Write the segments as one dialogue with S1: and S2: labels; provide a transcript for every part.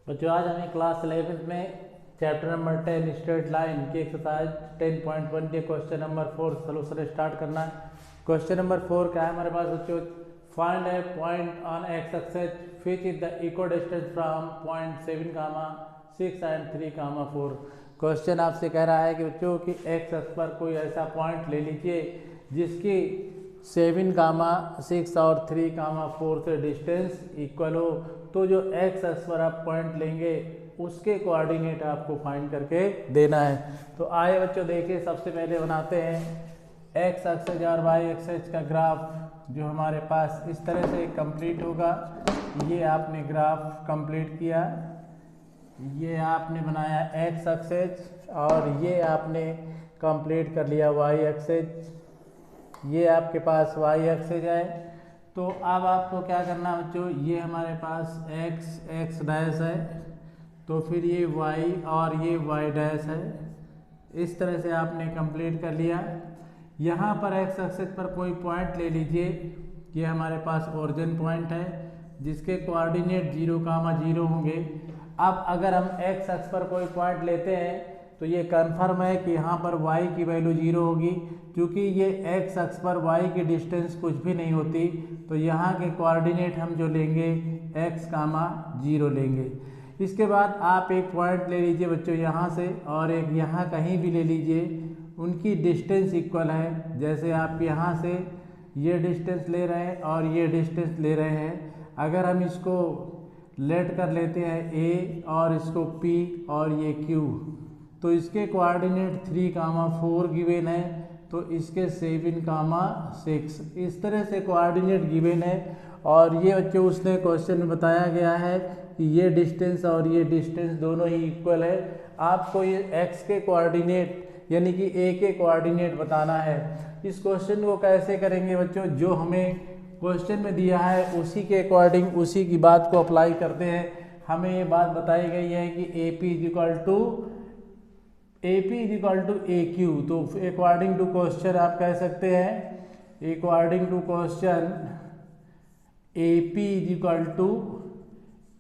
S1: बच्चों आज हमें क्लास 11th में चैप्टर नंबर 10 स्ट्रेट लाइन की एक्सरसाइज 10.1 के क्वेश्चन नंबर 4 सोल्यूशन स्टार्ट करना है। क्वेश्चन नंबर 4 क्या है हमारे पास बच्चों? Find A point on x axis which is the equal distance from point 7, 6 and 3, 4। Question आपसे कह रहा है कि बच्चों की एक्स एक्सिस पर कोई ऐसा पॉइंट ले लीजिए जिसकी 7, 6 और 3, 4 से डिस्टेंस इक्वल हो। तो जो एक्स एक्सिस पर आप पॉइंट लेंगे उसके कोऑर्डिनेट आपको फाइंड करके देना है। तो आए बच्चों देखिए, सबसे पहले बनाते हैं एक्स एक्सिस और वाई एक्सिस का ग्राफ जो हमारे पास इस तरह से कंप्लीट होगा। ये आपने ग्राफ कंप्लीट किया, ये आपने बनाया एक्स एक्सिस और ये आपने कंप्लीट कर लिया वाई एक्सिस। ये आपके पास वाई एक्सिस है। तो अब आपको क्या करना बच्चों, ये हमारे पास एक्स डैश है, तो फिर ये वाई और ये वाई डैश है। इस तरह से आपने कंप्लीट कर लिया। यहाँ पर एक्स एक्सिस पर कोई पॉइंट ले लीजिए, ये हमारे पास ओरिजिन पॉइंट है जिसके कोऑर्डिनेट 0, 0 होंगे। अब अगर हम एक्स एक्सिस पर कोई पॉइंट लेते हैं तो ये कन्फर्म है कि यहाँ पर y की वैल्यू 0 होगी, क्योंकि ये एक्स एक्सिस पर y की डिस्टेंस कुछ भी नहीं होती। तो यहाँ के कोऑर्डिनेट हम जो लेंगे x, 0 लेंगे। इसके बाद आप एक पॉइंट ले लीजिए बच्चों यहाँ से और एक यहाँ कहीं भी ले लीजिए, उनकी डिस्टेंस इक्वल है। जैसे आप यहाँ से ये डिस्टेंस ले रहे हैं और ये डिस्टेंस ले रहे हैं। अगर हम इसको लेट कर लेते हैं a और इसको p और ये q, तो इसके कोऑर्डिनेट 3, 4 गिवन है, तो इसके 7, 6 इस तरह से कोऑर्डिनेट गिवन है। और ये बच्चों उसने क्वेश्चन में बताया गया है कि ये डिस्टेंस और ये डिस्टेंस दोनों ही इक्वल है। आपको ये x के कोऑर्डिनेट यानी कि a के कोऑर्डिनेट बताना है। इस क्वेश्चन को कैसे करेंगे बच्चों, जो हमें क्वेश्चन में दिया है उसी के अकॉर्डिंग उसी की बात को अप्लाई करते हैं। हमें ये बात बताई गई है कि AP is equal to AQ। तो अकॉर्डिंग टू क्वेश्चन आप कह सकते हैं according to question AP is equal to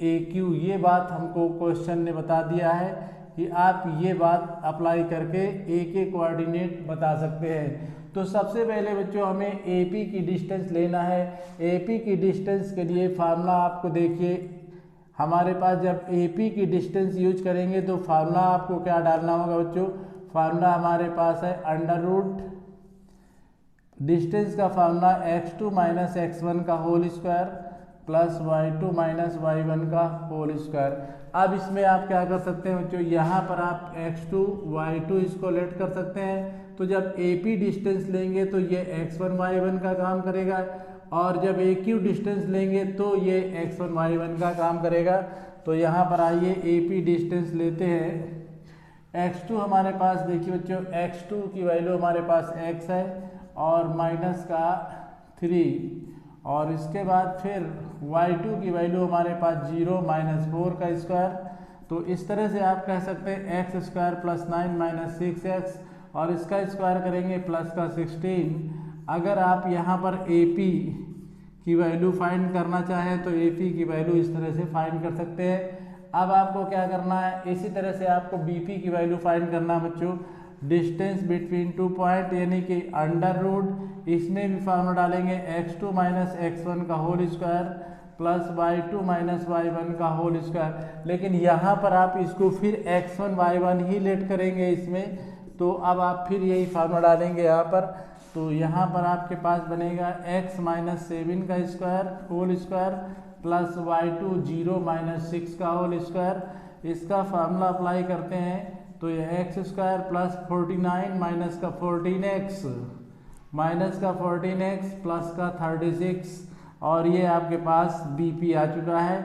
S1: AQ। ये बात हमको क्वेश्चन ने बता दिया है कि आप ये बात अप्लाई करके A के कोऑर्डिनेट बता सकते हैं। तो सबसे पहले बच्चों हमें AP की डिस्टेंस लेना है। AP की डिस्टेंस के लिए फार्मूला आपको देखिए, हमारे पास जब AP की डिस्टेंस यूज करेंगे तो फार्मूला आपको क्या डालना होगा बच्चों? फार्मूला हमारे पास है अंडर रूट डिस्टेंस का फार्मूला x2 माइनस x1 का whole square plus y2 minus y1 का होल स्क्वायर। अब इसमें आप क्या कर सकते हैं बच्चों, यहाँ पर आप x2 y2 इसको लेट कर सकते हैं। तो जब AP डिस्टेंस लेंगे तो ये x1 y1 का काम करेगा, और जब AQ डिस्टेंस लेंगे तो ये x1 y1 का काम करेगा। तो यहाँ पर आइए AP डिस्टेंस लेते हैं। x2 हमारे पास देखिए बच्चों, x2 की वैल्यू हमारे पास x है और माइनस का 3, और इसके बाद फिर y2 की वैल्यू हमारे पास 0 माइनस 4 का स्क्वायर। तो इस तरह से आप कह सकते हैं x square plus 9 minus 6x, और इसका स्क्वायर करेंगे प्लस का 16। अगर आप यहाँ पर AP की वैल्यू फाइंड करना चाहें तो AP की वैल्यू इस तरह से फाइंड कर सकते हैं। अब आपको क्या करना है, इसी तरह से आपको BP की वैल्यू फाइंड करना है बच्चों। डिस्टेंस बिटवीन 2 पॉइंट यानी कि अंडर रूट, इसमें भी फार्मूला डालेंगे x2 माइनस x1 का whole square plus y2 minus y1 का होल स्क्वायर। लेकिन यहाँ पर आप इसको फिर x1 y1 ही लेट करेंगे इसमें, तो अब आप फिर यही फार्मूला डालेंगे यहाँ पर। तो यहाँ पर आपके पास बनेगा x माइनस 7 का square whole square plus y2 0 minus 6 का होल स्क्वायर। इसका फार्मूला अप्लाई करते हैं तो ये एक्स स्क्वायर प्लस 49 माइनस का 14x माइनस का 14x प्लस का 36, और ये आपके पास BP आ चुका है।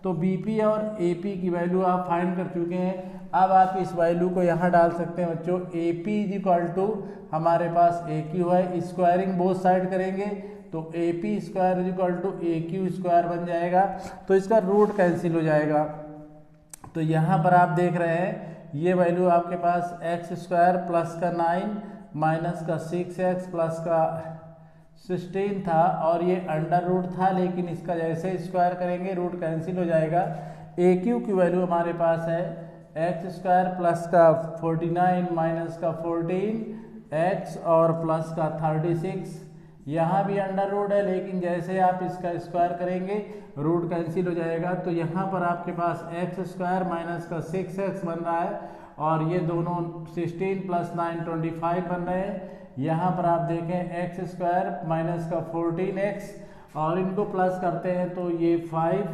S1: तो BP और AP की वैल्यू आप फाइंड कर चुके हैं। अब आप इस वैल्यू को यहाँ डाल सकते हैं बच्चों। AP इज इक्वल टू हमारे पास AQ है, स्क्वायरिंग बोथ साइड करेंगे तो AP square is equal to AQ square बन जाएगा। तो इसका रूट कैंसिल हो जाएगा। तो यहाँ पर आप देख रहे हैं ये वैल्यू आपके पास एक्स स्क्वायर प्लस का 9 माइनस का 6x प्लस का 16 था, और ये अंडर रूट था, लेकिन इसका जैसे स्क्वायर करेंगे रूट कैंसिल हो जाएगा। ए क्यू की वैल्यू हमारे पास है एक्स स्क्वायर प्लस का 49 माइनस का 14 एक्स और प्लस का 36। यहाँ भी अंडर रूट है, लेकिन जैसे आप इसका स्क्वायर करेंगे रूट कैंसिल हो जाएगा, तो यहाँ पर आपके पास एक्स स्क्वायर माइनस का 6x बन रहा है और ये दोनों 16 प्लस 9 25 बन रहे हैं। यहाँ पर आप देखें एक्स स्क्वायर माइनस का 14x और इनको प्लस करते हैं तो ये 5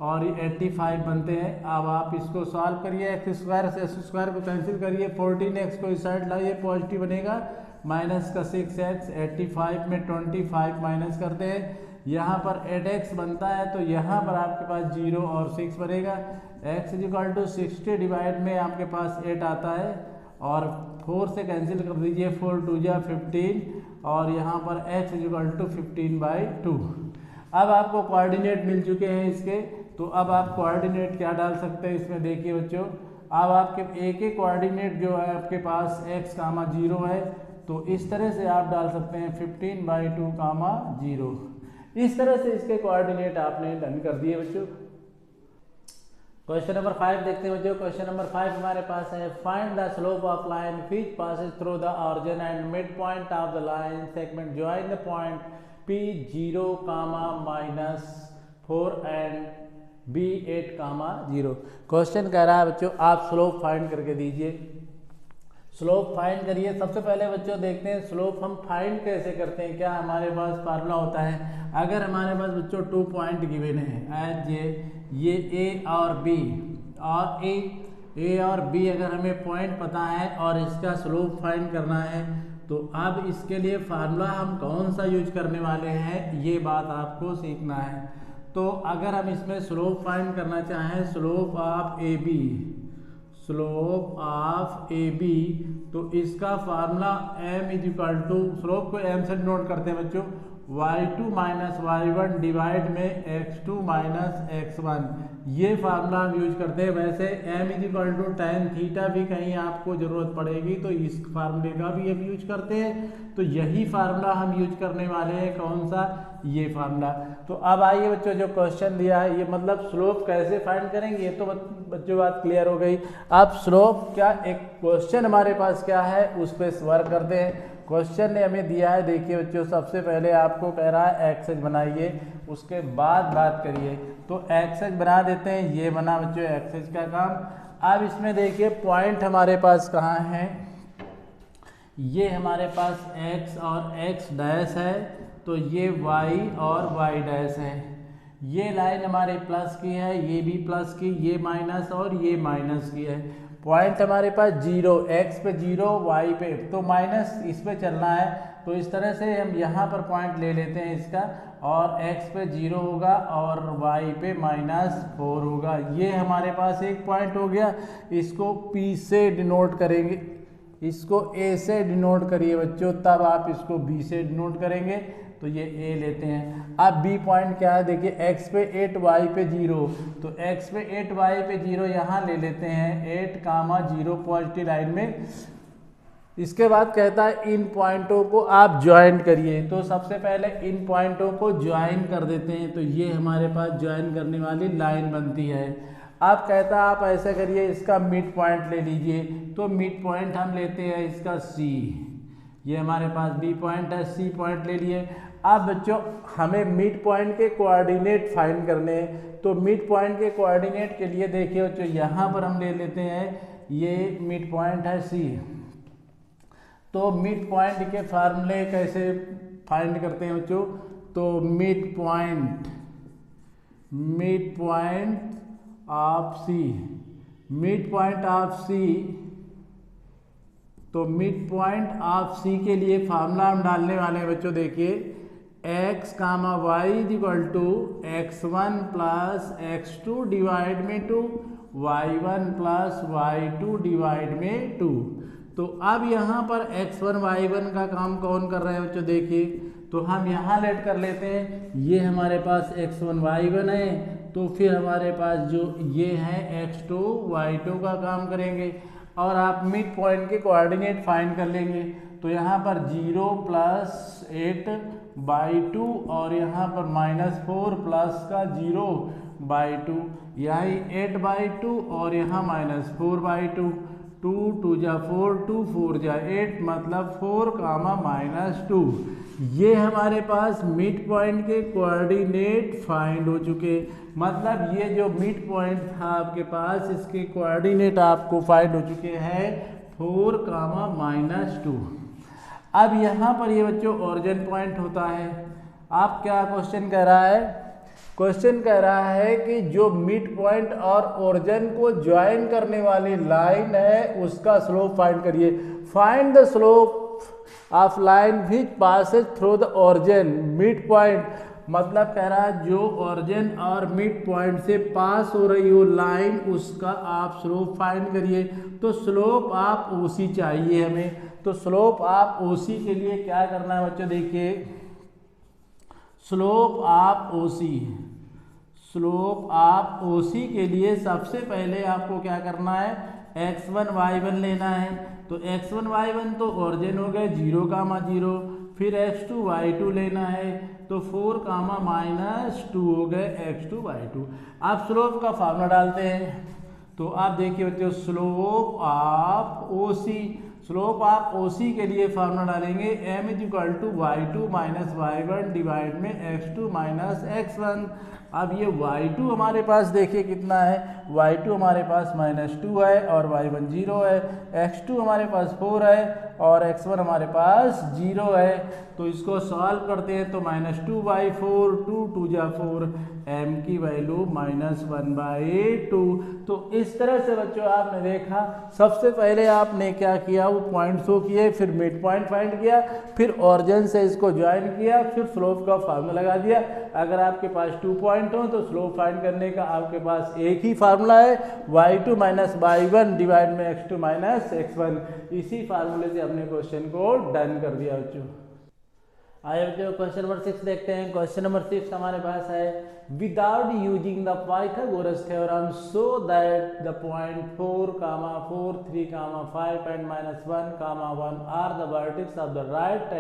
S1: और ये 85 बनते हैं। अब आप इसको सॉल्व करिए, एक्स स्क्वायर से एक्स स्क्वायर को कैंसिल करिए, 14x को इस साइड लाइए, पॉजिटिव बनेगा, माइनस का 6x, 85 में 25 माइनस करते हैं, यहाँ पर 8x बनता है, तो यहाँ पर आपके पास 0 और 6 बनेगा। x इक्वल टू 60 डिवाइड में आपके पास 8 आता है और 4 से कैंसिल कर दीजिए, 4 2 जा 15 और यहाँ पर x इक्वल टू 15/2। अब आपको कोऑर्डिनेट मिल चुके हैं इसके, तो अब आप कोऑर्डिनेट क्या डाल सकते हैं इसमें देखिए बच्चों। अब आपके एक एक कोऑर्डिनेट जो है आपके पास x, 0 है, तो इस तरह से आप डाल सकते हैं 15/2, 0। इस तरह से इसके कोऑर्डिनेट आपने डन कर दिए बच्चों। क्वेश्चन नंबर 5 देखते हैं बच्चों। क्वेश्चन नंबर 5 हमारे पास है, find the slope of line which passes through the origin and midpoint of the line segment join the point P0, -4 and B8, 0। Question कह रहा है बच्चों आप स्लोप फाइंड करके दीजिए। स्लोप फाइंड करिए। सबसे पहले बच्चों देखते हैं स्लोप हम फाइंड कैसे करते हैं। क्या हमारे पास फार्मूला होता है, अगर हमारे पास बच्चों 2 पॉइंट गिवन है एज ये ए और बी, और ए और बी अगर हमें पॉइंट पता है और इसका स्लोप फाइंड करना है, तो अब इसके लिए फार्मूला हम कौन सा यूज करने वाले हैं ये बात आपको सीखना है। तो अगर हम इसमें स्लोप फाइंड करना चाहें, slope of A B, slope of A B, तो इसका formula m is equal to, slope को m से डिनोट करते हैं बच्चों, y2 माइनस y1 डिवाइड में x2 माइनस x1, ये फार्मूला हम यूज करते हैं। वैसे m is equal to tan theta भी कहीं आपको जरूरत पड़ेगी तो इस फार्मूले का भी हम यूज करते हैं, तो यही फार्मूला हम यूज करने वाले हैं। कौन सा, ये फार्मूला। तो अब आइए बच्चों जो क्वेश्चन दिया है, ये मतलब स्लोप कैसे फाइंड करेंगे ये तो बच्चों बात क्लियर हो गई। अब स्लोप क्या, एक क्वेश्चन हमारे पास क्या है उस पर वर्क करते हैं। क्वेश्चन ने हमें दिया है, देखिए बच्चों सबसे पहले आपको कह रहा है एक्स बनाइए, उसके बाद बात करिए, तो एक्स बना देते हैं, ये बना बच्चों एक्स का काम। अब इसमें देखिए पॉइंट हमारे पास कहाँ है, ये हमारे पास x और x डैश है, तो ये y और y डैश है। ये लाइन हमारे प्लस की है, ये भी प्लस की, ये माइनस और ये माइनस की है। पॉइंट हमारे पास 0, x पे 0, y पे तो माइनस, इस पे चलना है, तो इस तरह से हम यहाँ पर पॉइंट ले लेते हैं इसका, और x पे 0 होगा और y पे -4 होगा। ये हमारे पास एक पॉइंट हो गया, इसको P से डिनोट करेंगे, इसको A से डिनोट करिए बच्चों, तब आप इसको B से डिनोट करेंगे, तो ये A लेते हैं। अब B पॉइंट क्या है, देखिए x पे 8, y पे 0, तो x पे 8, y पे 0 यहाँ ले लेते हैं, 8, 0 पॉजिटिव लाइन में। इसके बाद कहता है इन पॉइंटों को आप ज्वाइन करिए, तो सबसे पहले इन पॉइंटों को ज्वाइन कर देते हैं, तो ये हमारे पास ज्वाइन करने वाली लाइन बनती है। अब कहता है आप ऐसे करिए, इसका मिड पॉइंट ले लीजिए, तो मिड पॉइंट हम लेते हैं इसका C, ये हमारे पास B पॉइंट है, C पॉइंट ले लिए। अब बच्चों हमें मिड पॉइंट के कोऑर्डिनेट फाइंड करने हैं, तो मिड पॉइंट के कोऑर्डिनेट के लिए देखिए बच्चों यहाँ पर हम ले लेते हैं, ये मिड पॉइंट है C। तो मिड पॉइंट के फार्मूले कैसे फाइंड करते हैं बच्चों, तो mid point of C, mid point of C, तो मिड पॉइंट ऑफ C के लिए फार्मूला हम डालने वाले हैं बच्चों, देखिए x, y is equal to x1 plus x2 divide में 2, y1 प्लस y2 डिवाइड में 2। तो अब यहाँ पर x1 y1 का काम कौन कर रहे हैं बच्चों, देखिए, तो हम यहाँ लेट कर लेते हैं, ये हमारे पास x1 y1 है, तो फिर हमारे पास जो ये है x2 y2 का काम करेंगे, और आप मिड पॉइंट के कोऑर्डिनेट फाइंड कर लेंगे, तो यहाँ पर 0 प्लस 8/2 और यहाँ पर -4 प्लस का 0 2/2, यही 8/2 और यहाँ -4/2, 2 2 जा 4, 2 4 जा 8, मतलब 4, -2। ये हमारे पास मिड पॉइंट के कोऑर्डिनेट फाइंड हो चुके। मतलब ये जो मिड पॉइंट था आपके पास, इसके कोऑर्डिनेट आपको फाइंड हो चुके हैं 4, -2। अब यहाँ पर ये बच्चों ओरिजिन पॉइंट होता है। आप क्या क्वेश्चन कह रहा है? क्वेश्चन कह रहा है कि जो मिड पॉइंट और ओरिजिन को ज्वाइन करने वाली लाइन है उसका स्लोप फाइंड करिए। Find the slope of line which Passage through the origin mid point, मतलब कह रहा है जो ओरिजिन और मिड पॉइंट से पास हो रही हो लाइन, उसका आप स्लोप फाइंड करिए। तो स्लोप आप ओसी चाहिए हमें। तो स्लोप आप ओसी के लिए क्या करना है बच्चों? देखिए, स्लोप आप ओसी के लिए सबसे पहले आपको क्या करना है? x1 y1 लेना है। तो x1 y1 तो ओरिजिन हो गए 0, 0, फिर x2 y2 लेना है तो 4, -2 हो गए x2 y2। आप स्लोप का फार्मूला डालते हैं। तो आप देखिए बच्चों, स्लोप आप ओसी के लिए फार्मूला डालेंगे m = y2 - y1 डिवाइड में x2 - x1। अब ये y2 हमारे पास देखिए कितना है, y2 हमारे पास -2 है और y1 0 है, x2 हमारे पास 4 है और x1 हमारे पास 0 है। तो इसको सॉल्व करते हैं तो -2/4, 2 2 जा 4, m की वैल्यू -1/2। तो इस तरह से बच्चों आपने देखा, सबसे पहले आपने क्या किया, वो पॉइंट शो किए, फिर मिड पॉइंट फाइंड किया, फिर ओरिजिन से इसको ज्वाइन किया, फिर स्लोप का फार्मूला लगा दिया। अगर आपके पास 2 पॉइंट हो तो स्लोप फाइंड करने का आपके पास एक ही फार्मूला है, y2 - y1 डिवाइड में x2 - x1। इसी फार्मूले से हमने क्वेश्चन को डन कर दिया बच्चों। आइए बच्चों क्वेश्चन नंबर 6 देखते हैं। क्वेश्चन नंबर 6 हमारे पास है, without using the Pythagoras theorem show that the point 4, 4, 3, 5 and -1, 1 are the vertex of the right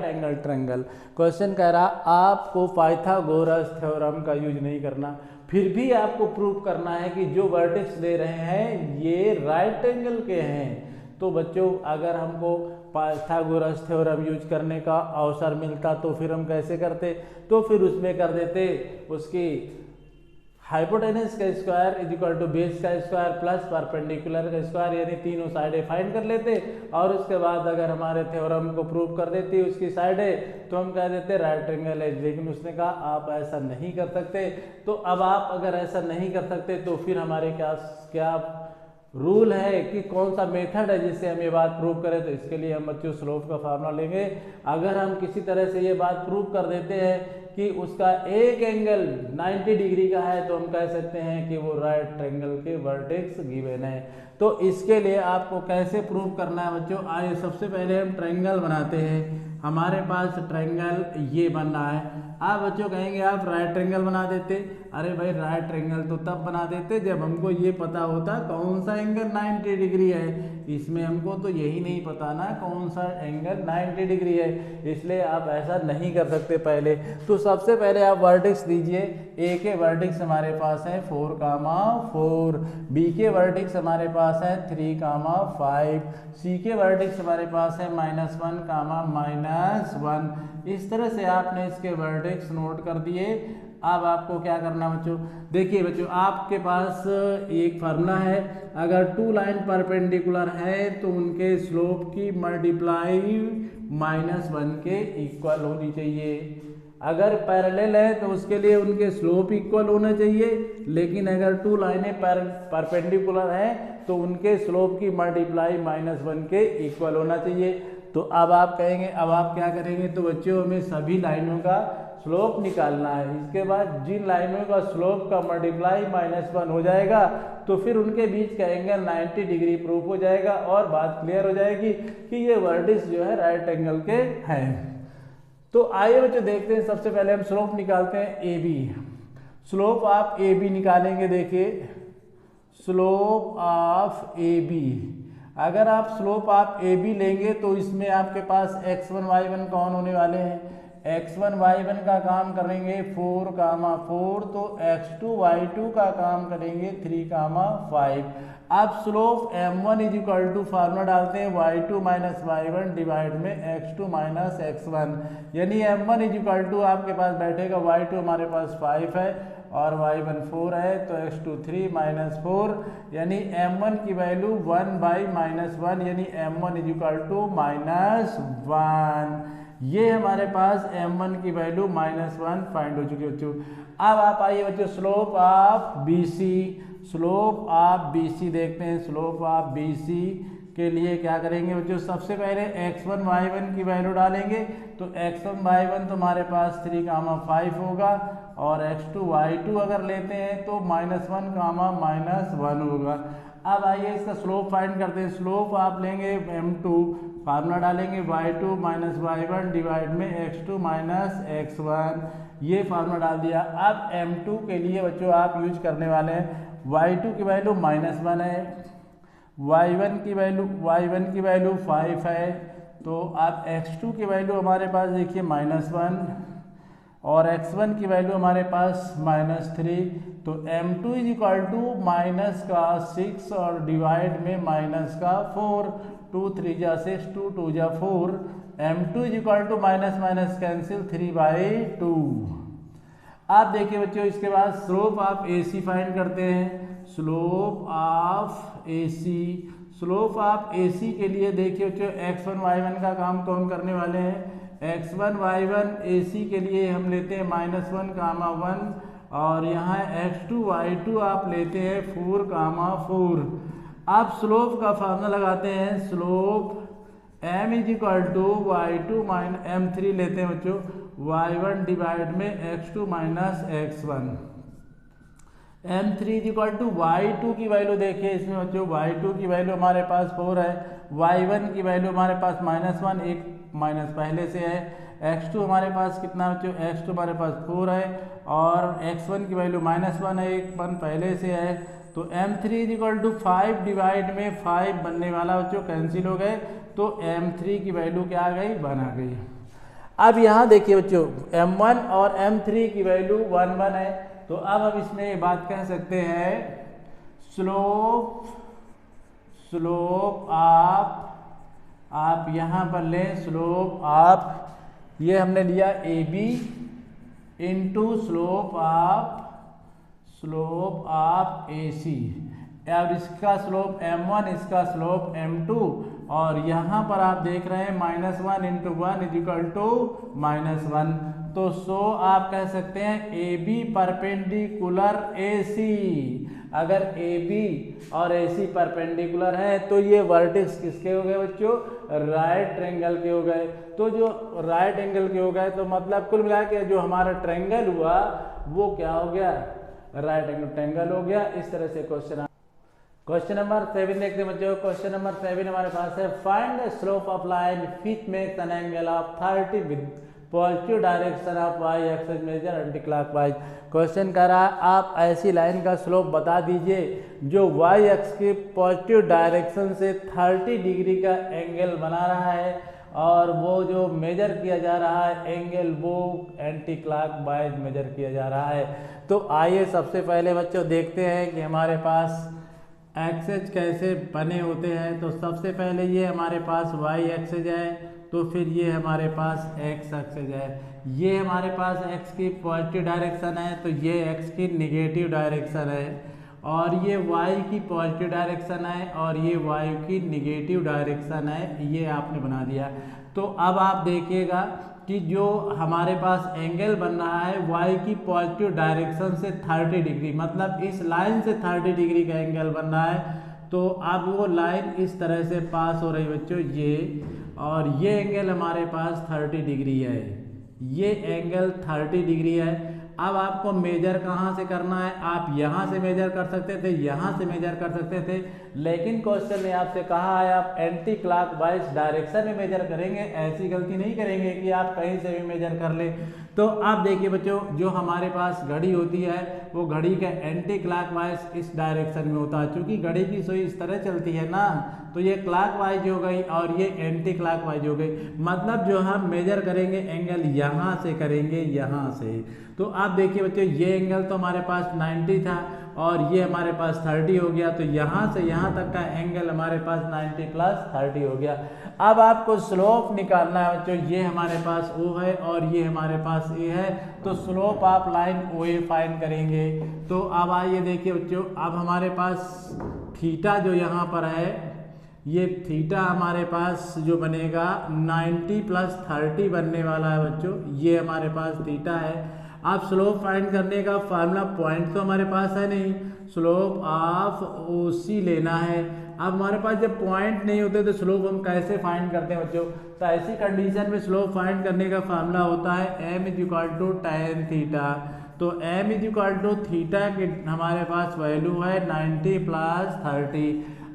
S1: angle triangle. Question कह रहा आपको पाइथागोरस थ्योरम का यूज नहीं करना, फिर भी आपको प्रूव करना है कि जो वर्टेक्स दे रहे हैं ये राइट एंगल के हैं। तो बच्चों अगर हमको पाइथागोरस थ्योरम यूज करने का अवसर मिलता तो फिर हम कैसे करते? तो फिर उसमें कर देते, उसकी हाइपोटेनस का स्क्वायर = बेस का स्क्वायर प्लस परपेंडिकुलर का स्क्वायर, यानी तीनों साइडें फाइंड कर लेते और उसके बाद अगर हमारे थ्योरम को प्रूव कर देती उसकी साइडें तो हम कह देते राइट एंगल है। लेकिन उसने कहा आप ऐसा नहीं कर सकते। तो अब आप अगर ऐसा नहीं कर सकते तो फिर हमारे क्या रूल है कि कौन सा मेथड है जिससे हम ये बात प्रूव करें? तो इसके लिए हम बच्चों स्लोप का फार्मूला लेंगे। अगर हम किसी तरह से ये बात प्रूव कर देते हैं कि उसका एक एंगल 90 डिग्री का है तो हम कह सकते हैं कि वो राइट ट्रायंगल के वर्टेक्स गिवन है। तो इसके लिए आपको कैसे प्रूव करना है बच्चों? आइए सबसे पहले हम ट्रायंगल बनाते हैं। हमारे पास ट्रायंगल ये बन रहा है। आप बच्चों कहेंगे आप राइट ट्रायंगल बना देते। अरे भाई राइट ट्रायंगल तो तब बना देते जब हमको ये पता होता कौन सा एंगल 90 डिग्री है। इसमें हमको तो यही नहीं पता ना कौन सा एंगल 90 डिग्री है, इसलिए आप ऐसा नहीं कर सकते पहले। तो सबसे पहले आप वर्टेक्स दीजिए। ए के वर्टेक्स हमारे पास है 4, 4, बी के वर्टेक्स हमारे पास है 3, 5, सी के वर्टेक्स हमारे पास है -1, -1। इस तरह से आपने इसके वर्टेक्स नोट कर दिए। अब आपको क्या करना बच्चों? देखिए बच्चों आपके पास एक फार्मूला है, अगर 2 लाइन परपेंडिकुलर है तो उनके स्लोप की मल्टीप्लाई -1 के इक्वल होनी चाहिए। अगर पैरेलल है तो उसके लिए उनके स्लोप इक्वल होना चाहिए, लेकिन अगर 2 लाइनें परपेंडिकुलर हैं तो उनके स्लोप की मल्टीप्लाई -1 के इक्वल होना चाहिए। तो अब आप कहेंगे, अब आप क्या करेंगे? तो बच्चों हमें सभी लाइनों का स्लोप निकालना है। इसके बाद जिन लाइनों का स्लोप का मल्टीप्लाई -1 हो जाएगा तो फिर उनके बीच का एंगल 90 डिग्री प्रूफ हो जाएगा और बात क्लियर हो जाएगी कि ये वर्टेक्स जो है राइट एंगल के हैं। तो आइए बच्चों देखते हैं। सबसे पहले हम स्लोप निकालते हैं ए बी। स्लोप आप ए बी निकालेंगे। देखिए स्लोप ऑफ ए बी, अगर आप स्लोप आप ए बी लेंगे तो इसमें आपके पास x1 y1 कौन होने वाले हैं? x1 y1 का काम करेंगे 4, 4, तो x2 y2 का काम करेंगे 3, 5। अब slope m1 is equal to formula डालते हैं y2 माइनस y1 डिवाइड में x2 माइनस x1, यानी m1 इज इक्वल टू आपके पास बैठेगा y2 हमारे पास 5 है और y1 4 है, तो x2 3 माइनस 4, यानी m1 की वैल्यू 1/-1, यानी m1 इज इक्वल टू -1। ये हमारे पास m1 की वैल्यू -1 फाइंड हो चुकी है बच्चों। अब आप आइए बच्चों स्लोप ऑफ BC देखते हैं। स्लोप ऑफ BC के लिए क्या करेंगे बच्चों, सबसे पहले x1 y1 की वैल्यू डालेंगे, तो x1 y1 तो हमारे पास 3, 5 होगा, और x2 y2 अगर लेते हैं तो -1, -1 होगा। अब आइए इसका स्लोप फाइंड करते हैं। स्लोप आप लेंगे m2, फार्मूला डालेंगे y2 माइनस y1 डिवाइड में x2 माइनस x1, ये फार्मूला डाल दिया। अब m2 के लिए बच्चों आप यूज करने वाले हैं, y2 की वैल्यू -1 है, y1 की वैल्यू 5 है, तो आप x2 की वैल्यू हमारे पास देखिए -1 और x1 की वैल्यू हमारे पास -3, तो m2 इज इक्वल टू -6 और डिवाइड में -4, 2 3 जा 6, 2 2 जा 4, m2 is equal to minus cancel 3/2। आप देखिए बच्चों इसके बाद स्लोप ऑफ AC फाइंड करते हैं। स्लोप ऑफ AC के लिए देखिए बच्चों x1 y1 का काम कौन करने वाले हैं, x1 y1 AC के लिए हम लेते हैं -1, 1, और यहाँ x2 y2 आप लेते हैं 4, 4। आप स्लोप का फार्मूला लगाते हैं, slope m is equal to y2 minus m3 लेते हैं बच्चों y1 डिवाइड में x2 minus x1, m3 is equal to y2 की वैल्यू देखिए इसमें बच्चों, y2 की वैल्यू हमारे पास 4 है, y1 की वैल्यू हमारे पास -1, एक माइनस पहले से है, x2 हमारे पास कितना बच्चों, x2 हमारे पास 4 है, और x1 की वैल्यू -1 है, एक 1 पहले से है, तो m3 is equal to 5 divide में 5 बनने वाला बच्चों कैंसिल हो गए, तो m3 की वैल्यू क्या आ गई, 1 आ गई। अब यहाँ देखिए बच्चों m1 और m3 की वैल्यू 1 1 है, तो अब हम इसमें ये बात कह सकते हैं स्लोप आप यहाँ पर लें, स्लोप आप ये हमने लिया AB into slope of AC, और इसका स्लोप m1, इसका स्लोप m2, और यहाँ पर आप देख रहे हैं -1 इंटू 1 इज इक्वल टू -1, तो सो आप कह सकते हैं AB परपेंडिकुलर AC। अगर AB और AC परपेंडिकुलर है तो ये वर्टेक्स किसके हो गए बच्चों, राइट ट्रायंगल के हो गए। तो जो राइट एंगल के हो गए तो मतलब कुल मिला के जो हमारा ट्रायंगल हुआ वो क्या हो गया, राइट एंगल ट्रायंगल हो गया। इस तरह से क्वेश्चन नंबर 7 देखते हैं बच्चों। क्वेश्चन नंबर 7 हमारे पास है, find the slope of line which makes an angle of 30 with positive direction of y axis measure anti clockwise. Question कर रहा है आप ऐसी लाइन का स्लोप बता दीजिए जो y एक्स के पॉजिटिव डायरेक्शन से 30 डिग्री का एंगल बना रहा है, और वो जो मेजर किया जा रहा है एंगल वो एंटी क्लॉकवाइज मेजर किया जा रहा है। तो आइए सबसे पहले बच्चों देखते हैं कि हमारे पास एक्सेस कैसे बने होते हैं। तो सबसे पहले ये हमारे पास y एक्सेस है, तो फिर ये हमारे पास x एक्सेस है, ये हमारे पास x की पॉजिटिव डायरेक्शन है, तो ये x की निगेटिव डायरेक्शन है, और ये y की पॉजिटिव डायरेक्शन है, और ये y की निगेटिव डायरेक्शन है। ये आपने बना दिया। तो अब आप देखिएगा कि जो हमारे पास एंगल बन रहा है y की पॉजिटिव डायरेक्शन से 30 डिग्री, मतलब इस लाइन से 30 डिग्री का एंगल बन रहा है। तो अब वो लाइन इस तरह से पास हो रही बच्चों, ये, और ये एंगल हमारे पास 30 डिग्री है, ये एंगल 30 डिग्री है। अब आपको मेजर कहाँ से करना है, आप यहाँ से मेजर कर सकते थे, यहाँ से मेजर कर सकते थे, लेकिन क्वेश्चन ने आपसे कहा है आप एंटी क्लॉकवाइज डायरेक्शन में मेजर करेंगे। ऐसी गलती नहीं करेंगे कि आप कहीं से भी मेजर कर ले। तो आप देखिए बच्चों, जो हमारे पास घड़ी होती है वो घड़ी का एंटी क्लॉकवाइज इस डायरेक्शन में होता है, क्योंकि घड़ी की सुई इस तरह चलती है ना, तो ये क्लॉकवाइज हो गई और ये एंटी क्लॉकवाइज हो गई। मतलब जो हम मेजर करेंगे एंगल यहाँ से करेंगे, यहाँ से। तो आप देखिए बच्चों, ये एंगल तो हमारे पास 90 था और ये हमारे पास 30 हो गया, तो यहाँ से यहाँ तक का एंगल हमारे पास 90 प्लस 30 हो गया। अब आपको स्लोप निकालना है बच्चों, ये हमारे पास O है और ये हमारे पास A है, तो स्लोप आप लाइन OA फाइंड करेंगे। तो अब आइए देखिए बच्चों, अब हमारे पास थीटा जो यहाँ पर है, ये थीटा हमारे पास जो बनेगा 90 प्लस 30 बनने वाला है बच्चों, ये हमारे पास थीटा है। आप स्लोप फाइंड करने का फार्मूला, पॉइंट तो हमारे पास है नहीं, स्लोप ऑफ OC लेना है। अब हमारे पास जब पॉइंट नहीं होते तो स्लोप हम कैसे फाइंड करते हैं बच्चों? तो ऐसी कंडीशन में स्लोप फाइंड करने का फार्मूला होता है m = tan थीटा। तो m = थीटा की हमारे पास वैल्यू है 90 प्लस 30।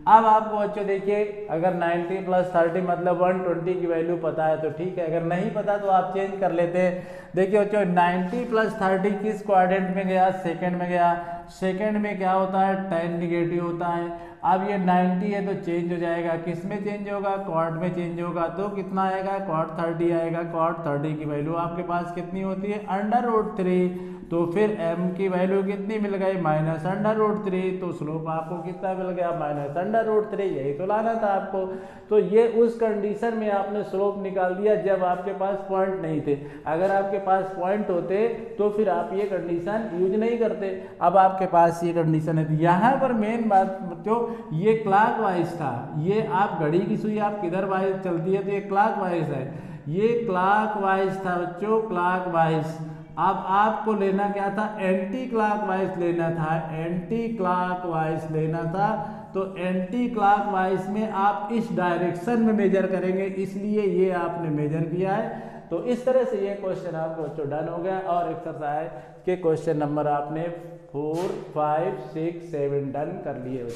S1: अब आपको बच्चों देखिए, अगर 90 प्लस 30 मतलब 120 की वैल्यू पता है तो ठीक है, अगर नहीं पता तो आप चेंज कर लेते हैं। देखिए बच्चों, 90 प्लस 30 किस क्वाड्रेंट में गया? सेकंड में गया। सेकंड में क्या होता है? tan निगेटिव होता है। अब ये 90 है तो चेंज हो जाएगा, किस में चेंज होगा? क्वाड में चेंज होगा, तो कितना आएगा? cot 30 आएगा। cot 30 की वैल्यू आपके पास कितनी होती है? √3। तो फिर m की वैल्यू कितनी मिल गई? -√3। तो स्लोप आपको कितना मिल गया? -√3। यही तो लाना था आपको। तो ये उस कंडीशन में आपने स्लोप निकाल दिया जब आपके पास पॉइंट नहीं थे। अगर आपके पास पॉइंट होते तो फिर आप ये कंडीशन यूज नहीं करते। अब आपके पास ये कंडीशन है। यहाँ पर मेन बात बच्चों, ये क्लॉकवाइज था। ये आप घड़ी की सुई आप किधर वाइज चलती है तो ये क्लॉकवाइज है, ये क्लॉकवाइज था बच्चों, क्लॉकवाइज। अब आपको लेना क्या था? एंटी क्लॉकवाइज लेना था, एंटी क्लॉकवाइज लेना था। तो एंटी क्लॉकवाइज में आप इस डायरेक्शन में मेजर करेंगे, इसलिए ये आपने मेजर किया है। तो इस तरह से ये क्वेश्चन आपको बच्चों डन हो गया और एक्सरसाइज के क्वेश्चन नंबर आपने 4, 5, 6, 7 डन कर लिए।